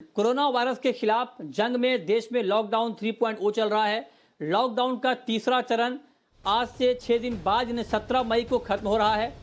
Corona virus के खिलाफ जंग में देश में लॉकडाउन 3.0 चल रहा है। लॉकडाउन का तीसरा चरण आज से 6 दिन बाद यानी 17 मई को खत्म हो रहा है।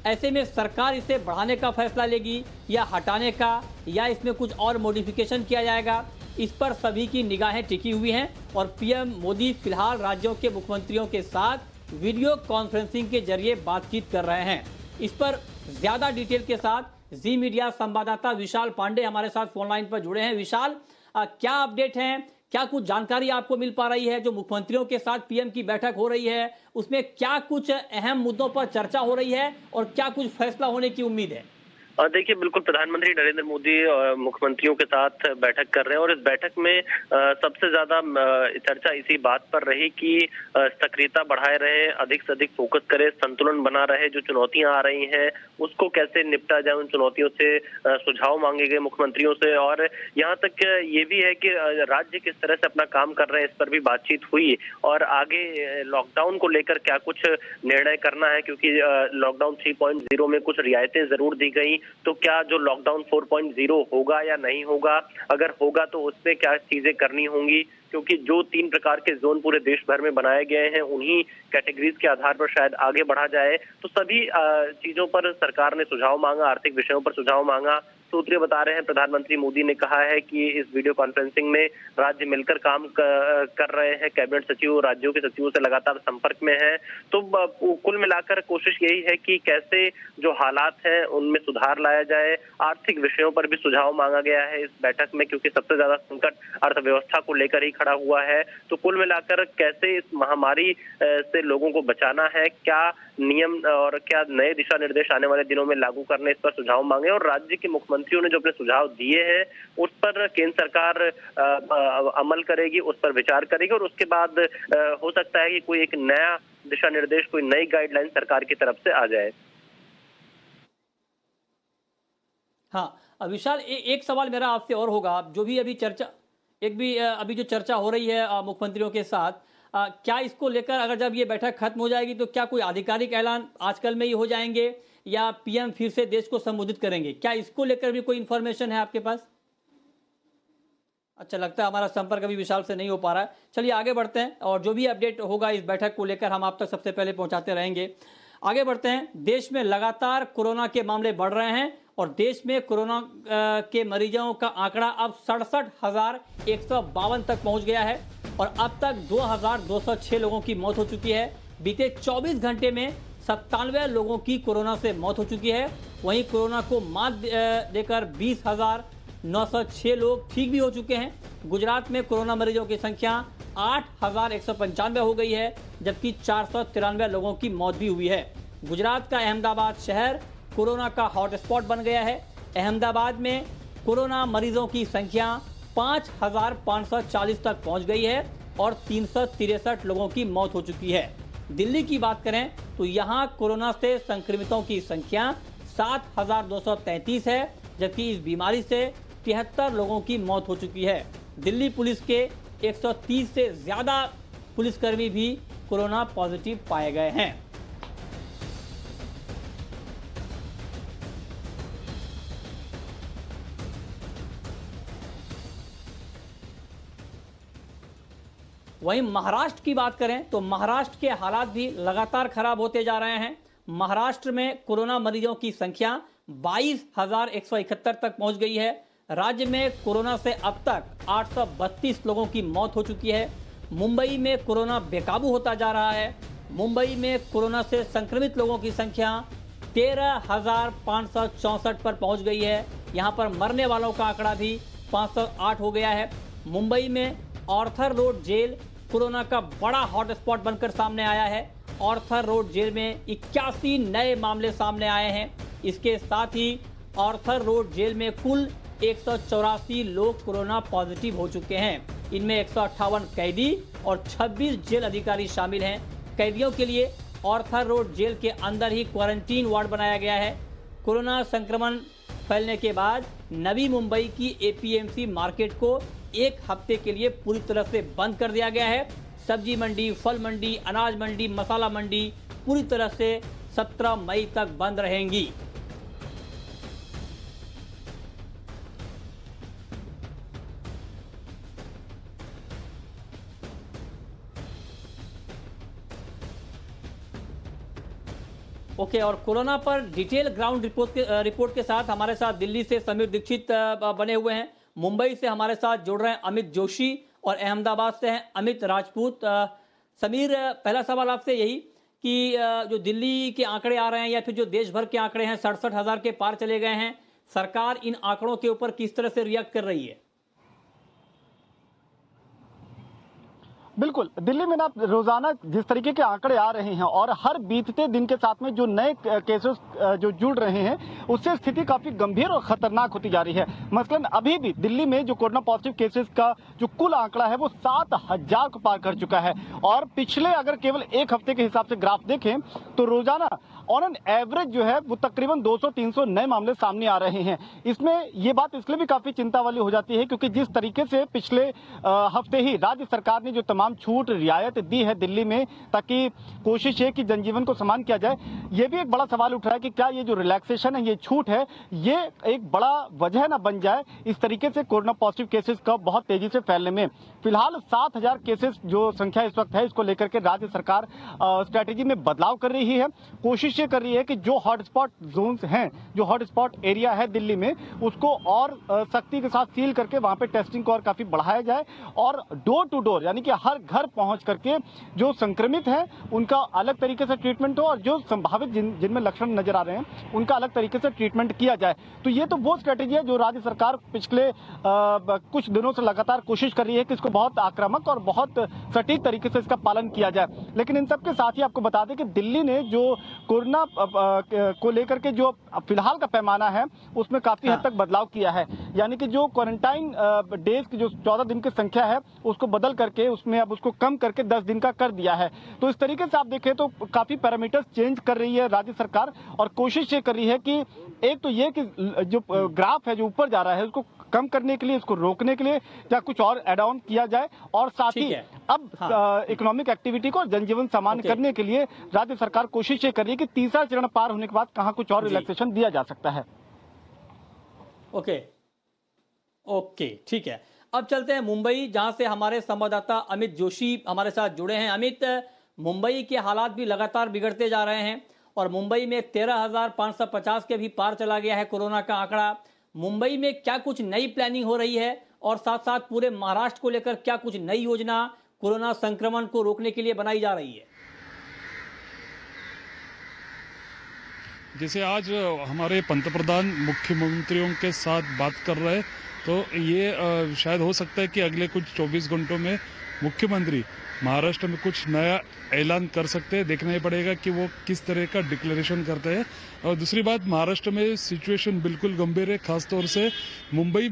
ऐसे में सरकार इसे बढ़ाने का फैसला लेगी या हटाने का, या इसमें कुछ और मॉडिफिकेशन किया जाएगा, इस पर सभी की निगाहें टिकी हुई हैं। और पीएम मोदी फिलहाल राज्यों के मुख्यमंत्रियों के साथ वीडियो कॉन्फ्रेंसिंग के जरिए बातचीत कर रहे हैं। इस पर ज्यादा डिटेल के साथ जी मीडिया संवाददाता विशाल पांडे हमारे साथ फोन लाइन पर जुड़े हैं। विशाल, क्या अपडेट है, क्या कुछ जानकारी आपको मिल पा रही है? जो मुख्यमंत्रियों के साथ पीएम की बैठक हो रही है उसमें क्या कुछ अहम मुद्दों पर चर्चा हो रही है और क्या कुछ फैसला होने की उम्मीद है? देखिए, बिल्कुल प्रधानमंत्री नरेंद्र मोदी मुख्यमंत्रियों के साथ बैठक कर रहे हैं और इस बैठक में सबसे ज्यादा चर्चा इसी बात पर रही कि सक्रियता बढ़ाए रहे, अधिक से अधिक फोकस करे, संतुलन बना रहे। जो चुनौतियां आ रही हैं उसको कैसे निपटा जाए, उन चुनौतियों से सुझाव मांगे गए मुख्यमंत्रियों से। और यहाँ तक ये भी है कि राज्य किस तरह से अपना काम कर रहे हैं, इस पर भी बातचीत हुई। और आगे लॉकडाउन को लेकर क्या कुछ निर्णय करना है, क्योंकि लॉकडाउन 3.0 में कुछ रियायतें जरूर दी गई, तो क्या जो लॉकडाउन 4.0 होगा या नहीं होगा, अगर होगा तो उसमें क्या चीजें करनी होंगी, क्योंकि जो 3 प्रकार के जोन पूरे देश भर में बनाए गए हैं उन्हीं कैटेगरीज के आधार पर शायद आगे बढ़ा जाए। तो सभी चीजों पर सरकार ने सुझाव मांगा, आर्थिक विषयों पर सुझाव मांगा। सूत्रीय बता रहे हैं प्रधानमंत्री मोदी ने कहा है कि इस वीडियो कॉन्फ्रेंसिंग में राज्य मिलकर काम कर रहे हैं। कैबिनेट सचिव राज्यों के सचिवों से लगातार संपर्क में है। तो कुल मिलाकर कोशिश यही है कि कैसे जो हालात हैं उनमें सुधार लाया जाए। आर्थिक विषयों पर भी सुझाव मांगा गया है इस बैठक में, क्योंकि सबसे ज्यादा संकट अर्थव्यवस्था को लेकर ही खड़ा हुआ है। तो कुल मिलाकर कैसे इस महामारी से लोगों को बचाना है, क्या नियम और क्या नए दिशा निर्देश आने वाले दिनों में लागू करने, इस पर सुझाव मांगे। और राज्य के मुख्यमंत्रियों ने जो अपने सुझाव दिए हैं उस पर केंद्र सरकार अमल करेगी, उस पर विचार करेगी और उसके बाद हो सकता है कि कोई एक नया दिशा निर्देश, कोई नई गाइडलाइन सरकार की तरफ से आ जाए। हाँ विशाल, एक सवाल मेरा आपसे और होगा। जो भी अभी चर्चा अभी जो चर्चा हो रही है मुख्यमंत्रियों के साथ, क्या इसको लेकर अगर जब ये बैठक खत्म हो जाएगी तो क्या कोई आधिकारिक ऐलान आजकल में ही हो जाएंगे या पीएम फिर से देश को संबोधित करेंगे? क्या इसको लेकर भी कोई इंफॉर्मेशन है आपके पास? अच्छा, लगता है हमारा संपर्क अभी विशाल से नहीं हो पा रहा है। चलिए आगे बढ़ते हैं और जो भी अपडेट होगा इस बैठक को लेकर हम आप तक सबसे पहले पहुंचाते रहेंगे। आगे बढ़ते हैं। देश में लगातार कोरोना के मामले बढ़ रहे हैं और देश में कोरोना के मरीजों का आंकड़ा अब 67,152 तक पहुंच गया है और अब तक 2,206 लोगों की मौत हो चुकी है। बीते 24 घंटे में 97 लोगों की कोरोना से मौत हो चुकी है। वहीं कोरोना को मात देकर 20,906 लोग ठीक भी हो चुके हैं। गुजरात में कोरोना मरीजों की संख्या 8,195 हो गई है, जबकि 493 लोगों की मौत भी हुई है। गुजरात का अहमदाबाद शहर कोरोना का हॉटस्पॉट बन गया है। अहमदाबाद में कोरोना मरीजों की संख्या 5,540 तक पहुंच गई है और 363 लोगों की मौत हो चुकी है। दिल्ली की बात करें तो यहां कोरोना से संक्रमितों की संख्या 7,233 है, जबकि इस बीमारी से 73 लोगों की मौत हो चुकी है। दिल्ली पुलिस के 130 से ज्यादा पुलिसकर्मी भी कोरोना पॉजिटिव पाए गए हैं। वहीं महाराष्ट्र की बात करें तो महाराष्ट्र के हालात भी लगातार खराब होते जा रहे हैं। महाराष्ट्र में कोरोना मरीजों की संख्या 22,171 तक पहुंच गई है। राज्य में कोरोना से अब तक 832 लोगों की मौत हो चुकी है। मुंबई में कोरोना बेकाबू होता जा रहा है। मुंबई में कोरोना से संक्रमित लोगों की संख्या 13,564 पर पहुंच गई है। यहां पर मरने वालों का आंकड़ा भी 508 हो गया है। मुंबई में ऑर्थर रोड जेल कोरोना का बड़ा हॉटस्पॉट बनकर सामने आया है। ऑर्थर रोड जेल में 81 नए मामले सामने आए हैं। इसके साथ ही ऑर्थर रोड जेल में कुल 184 लोग कोरोना पॉजिटिव हो चुके हैं। इनमें 158 कैदी और 26 जेल अधिकारी शामिल हैं। कैदियों के लिए ऑर्थर रोड जेल के अंदर ही क्वारंटीन वार्ड बनाया गया है। कोरोना संक्रमण फैलने के बाद नवी मुंबई की एपीएमसी मार्केट को एक हफ्ते के लिए पूरी तरह से बंद कर दिया गया है। सब्जी मंडी, फल मंडी, अनाज मंडी, मसाला मंडी पूरी तरह से 17 मई तक बंद रहेंगी। ओके, और कोरोना पर डिटेल ग्राउंड रिपोर्ट के साथ हमारे साथ दिल्ली से समीर दीक्षित बने हुए हैं, मुंबई से हमारे साथ जुड़ रहे हैं अमित जोशी और अहमदाबाद से हैं अमित राजपूत। समीर, पहला सवाल आपसे यही कि जो दिल्ली के आंकड़े आ रहे हैं या फिर जो देश भर के आंकड़े हैं 67,000 के पार चले गए हैं, सरकार इन आंकड़ों के ऊपर किस तरह से रिएक्ट कर रही है? बिल्कुल, दिल्ली में ना रोजाना जिस तरीके के आंकड़े आ रहे हैं और हर बीतते दिन के साथ में जो नए केसेस जो जुड़ रहे हैं, उससे स्थिति काफी गंभीर और खतरनाक होती जा रही है। मसलन अभी भी दिल्ली में जो कोरोना पॉजिटिव केसेस का जो कुल आंकड़ा है वो 7,000 को पार कर चुका है और पिछले अगर केवल एक हफ्ते के हिसाब से ग्राफ देखें तो रोजाना ऑन एन एवरेज जो है वो तकरीबन 200-300 नए मामले सामने आ रहे हैं। इसमें ये बात इसलिए भी काफी चिंता वाली हो जाती है क्योंकि जिस तरीके से पिछले हफ्ते ही राज्य सरकार ने जो तमाम छूट रियायत दी है दिल्ली में, ताकि कोशिश है कि जनजीवन को समान किया जाए, ये भी एक बड़ा सवाल उठ रहा है कि क्या ये जो रिलैक्सेशन है, ये छूट है, ये एक बड़ा वजह ना बन जाए इस तरीके से कोरोना पॉजिटिव केसेस का बहुत तेजी से फैलने में। फिलहाल 7,000 केसेस जो संख्या इस वक्त है, इसको लेकर के राज्य सरकार स्ट्रैटेजी में बदलाव कर रही है। कोशिश ये कर रही है कि जो हॉटस्पॉट जोन्स हैं, जो हॉटस्पॉट एरिया है दिल्ली में, उसको और सख्ती के साथ सील करके वहां पे टेस्टिंग को और काफी बढ़ाया जाए और डोर टू डोर यानी कि हर घर पहुंच करके जो संक्रमित हैं उनका अलग तरीके से ट्रीटमेंट हो और जो संभावित जिनमें लक्षण नजर आ रहे हैं उनका अलग तरीके से ट्रीटमेंट किया जाए। तो ये तो वो स्ट्रैटेजी है जो राज्य सरकार पिछले कुछ दिनों से लगातार कोशिश कर रही है कि इसको बहुत आक्रामक और बहुत सटीक तरीके से इसका पालन किया जाए। लेकिन इन सबके साथ ही आपको बता दें कि दिल्ली ने जो कोरोना को लेकर के जो फिलहाल का पैमाना है उसमें काफी हद तक बदलाव किया है, यानी कि जो क्वारंटाइन डेज की जो 14 दिन की संख्या है उसको बदल करके उसमें अब उसको कम करके 10 दिन का कर दिया है। तो इस तरीके से आप देखें तो काफी पैरामीटर्स चेंज कर रही है राज्य सरकार और कोशिश ये कर रही है कि एक तो ये कि जो ग्राफ है जो ऊपर जा रहा है उसको कम करने के लिए, उसको रोकने के लिए या कुछ और एड ऑन किया जाए और साथ ही अब इकोनॉमिक एक्टिविटी को जनजीवन सामान्य करने के लिए राज्य सरकार कोशिश ये कर रही है कि तीसरा चरण पार होने के बाद कहां कुछ और रिलैक्सेशन दिया जा सकता है। ओके, ठीक है। अब चलते हैं मुंबई, जहां से हमारे संवाददाता अमित जोशी हमारे साथ जुड़े हैं। अमित, मुंबई के हालात भी लगातार बिगड़ते जा रहे हैं और मुंबई में 13,550 के भी पार चला गया है कोरोना का आंकड़ा। मुंबई में क्या कुछ नई प्लानिंग हो रही है और साथ साथ पूरे महाराष्ट्र को लेकर क्या कुछ नई योजना कोरोना संक्रमण को रोकने के लिए बनाई जा रही है? जैसे आज हमारे पंतप्रधान मुख्यमंत्रियों के साथ बात कर रहे हैं तो ये शायद हो सकता है कि अगले कुछ 24 घंटों में मुख्यमंत्री महाराष्ट्र में कुछ नया ऐलान कर सकते हैं। देखना ही पड़ेगा कि वो किस तरह का डिक्लेरेशन करते हैं। और दूसरी बात, महाराष्ट्र में सिचुएशन बिल्कुल गंभीर है, खासतौर से मुंबई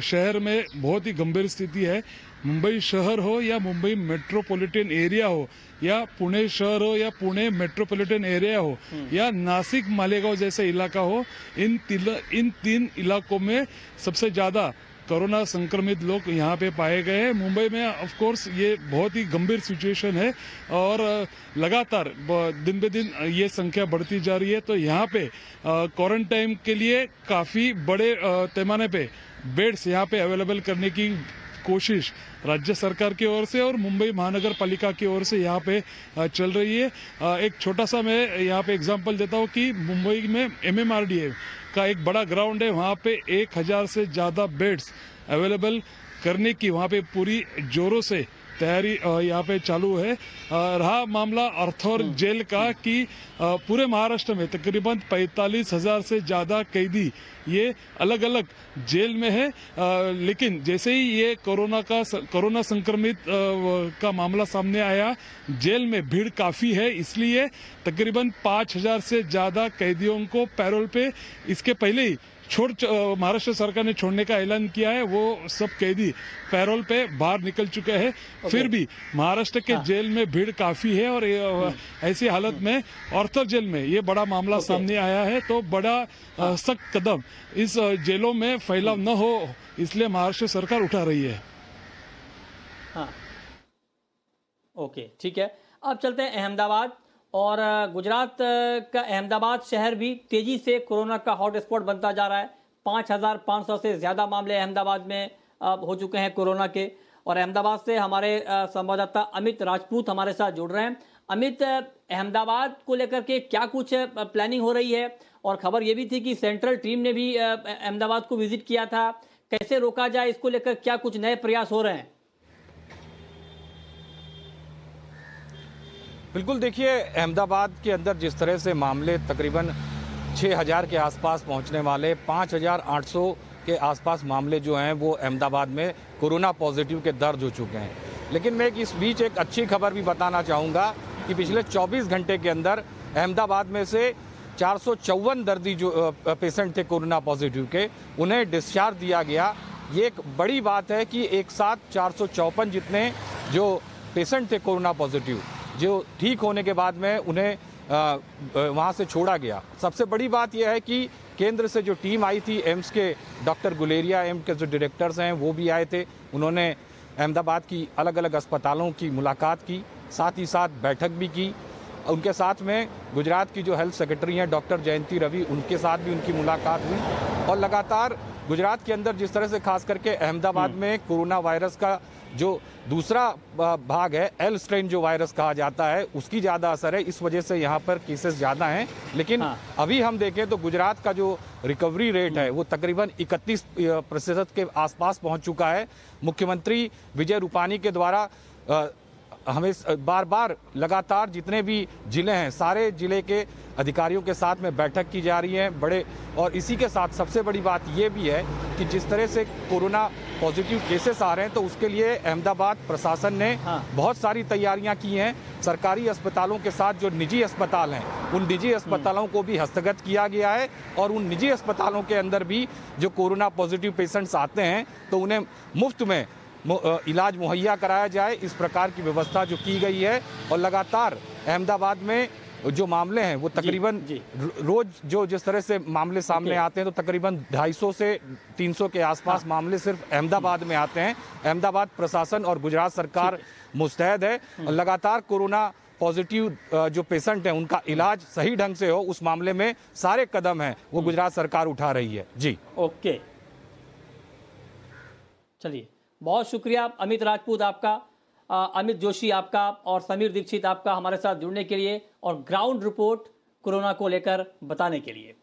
शहर में बहुत ही गंभीर स्थिति है। मुंबई शहर हो या मुंबई मेट्रोपॉलिटन एरिया हो या पुणे शहर हो या पुणे मेट्रोपॉलिटन एरिया हो या नासिक मालेगांव जैसा इलाका हो, इन तीन इलाकों में सबसे ज्यादा कोरोना संक्रमित लोग यहाँ पे पाए गए हैं। मुंबई में ऑफ कोर्स ये बहुत ही गंभीर सिचुएशन है और लगातार दिन बे दिन ये संख्या बढ़ती जा रही है। तो यहाँ पे क्वारंटाइन के लिए काफी बड़े पैमाने पे बेड्स यहाँ पे अवेलेबल करने की कोशिश राज्य सरकार की ओर से और मुंबई महानगर पालिका की ओर से यहाँ पे चल रही है। एक छोटा सा मैं यहाँ पे एग्जांपल देता हूँ कि मुंबई में MMRDA का एक बड़ा ग्राउंड है, वहाँ पे 1,000 से ज्यादा बेड्स अवेलेबल करने की वहाँ पे पूरी जोरों से तैयारी यहाँ पे चालू है। रहा मामला अर्थौर जेल का कि पूरे महाराष्ट्र में तकरीबन 45,000 से ज्यादा कैदी ये अलग अलग जेल में है। लेकिन जैसे ही ये कोरोना संक्रमित का मामला सामने आया, जेल में भीड़ काफी है, इसलिए तकरीबन 5,000 से ज्यादा कैदियों को पैरोल पे इसके पहले ही महाराष्ट्र सरकार ने छोड़ने का ऐलान किया है। वो सब कैदी पैरोल पे बाहर निकल चुके हैं। फिर भी महाराष्ट्र के जेल में भीड़ काफी है और ऐसी हालत में ऑर्थर जेल में ये बड़ा मामला सामने आया है। तो बड़ा सख्त कदम इस जेलों में फैलाव न हो, इसलिए महाराष्ट्र सरकार उठा रही है। ओके, ठीक है। अब चलते हैं अहमदाबाद, और गुजरात का अहमदाबाद शहर भी तेजी से कोरोना का हॉटस्पॉट बनता जा रहा है। 5,500 से ज्यादा मामले अहमदाबाद में हो चुके हैं कोरोना के। और अहमदाबाद से हमारे संवाददाता अमित राजपूत हमारे साथ जुड़ रहे हैं। अमित, अहमदाबाद को लेकर के क्या कुछ प्लानिंग हो रही है? और खबर ये भी थी कि सेंट्रल टीम ने भी अहमदाबाद को विजिट किया था। कैसे रोका जाए, इसको लेकर क्या कुछ नए प्रयास हो रहे हैं? बिल्कुल, देखिए अहमदाबाद के अंदर जिस तरह से मामले तकरीबन 6000 के आसपास पहुंचने वाले, 5800 के आसपास मामले जो हैं वो अहमदाबाद में कोरोना पॉजिटिव के दर्ज हो चुके हैं। लेकिन मैं इस बीच एक अच्छी खबर भी बताना चाहूँगा कि पिछले 24 घंटे के अंदर अहमदाबाद में से 454 दर्दी जो पेशेंट थे कोरोना पॉजिटिव के, उन्हें डिस्चार्ज दिया गया। ये एक बड़ी बात है कि एक साथ 454 जितने जो पेशेंट थे कोरोना पॉजिटिव, जो ठीक होने के बाद में उन्हें वहाँ से छोड़ा गया। सबसे बड़ी बात यह है कि केंद्र से जो टीम आई थी, एम्स के डॉक्टर गुलेरिया, एम्स के जो डायरेक्टर्स हैं वो भी आए थे। उन्होंने अहमदाबाद की अलग अलग अस्पतालों की मुलाकात की, साथ ही साथ बैठक भी की। उनके साथ में गुजरात की जो हेल्थ सेक्रेटरी हैं डॉक्टर जयंती रवि, उनके साथ भी उनकी मुलाकात हुई। और लगातार गुजरात के अंदर जिस तरह से खास करके अहमदाबाद में कोरोना वायरस का जो दूसरा भाग है, एल स्ट्रेन जो वायरस कहा जाता है, उसकी ज़्यादा असर है, इस वजह से यहाँ पर केसेस ज़्यादा हैं। लेकिन अभी हम देखें तो गुजरात का जो रिकवरी रेट है वो तकरीबन 31% के आसपास पहुँच चुका है। मुख्यमंत्री विजय रूपानी के द्वारा हमें बार बार लगातार जितने भी जिले हैं, सारे जिले के अधिकारियों के साथ में बैठक की जा रही है बड़े। और इसी के साथ सबसे बड़ी बात ये भी है कि जिस तरह से कोरोना पॉजिटिव केसेस आ रहे हैं, तो उसके लिए अहमदाबाद प्रशासन ने बहुत सारी तैयारियां की हैं। सरकारी अस्पतालों के साथ जो निजी अस्पताल हैं, उन निजी अस्पतालों को भी हस्तगत किया गया है। और उन निजी अस्पतालों के अंदर भी जो कोरोना पॉजिटिव पेशेंट्स आते हैं तो उन्हें मुफ्त में इलाज मुहैया कराया जाए, इस प्रकार की व्यवस्था जो की गई है। और लगातार अहमदाबाद में जो मामले हैं वो तकरीबन रोज जो जिस तरह से मामले सामने आते हैं, तो तकरीबन 250 से 300 के आसपास मामले सिर्फ अहमदाबाद में आते हैं। अहमदाबाद प्रशासन और गुजरात सरकार मुस्तैद है और लगातार कोरोना पॉजिटिव जो पेशेंट हैं उनका इलाज सही ढंग से हो, उस मामले में सारे कदम हैं वो गुजरात सरकार उठा रही है। जी ओके, चलिए, बहुत शुक्रिया अमित राजपूत आपका, अमित जोशी आपका और समीर दीक्षित आपका हमारे साथ जुड़ने के लिए और ग्राउंड रिपोर्ट कोरोना को लेकर बताने के लिए।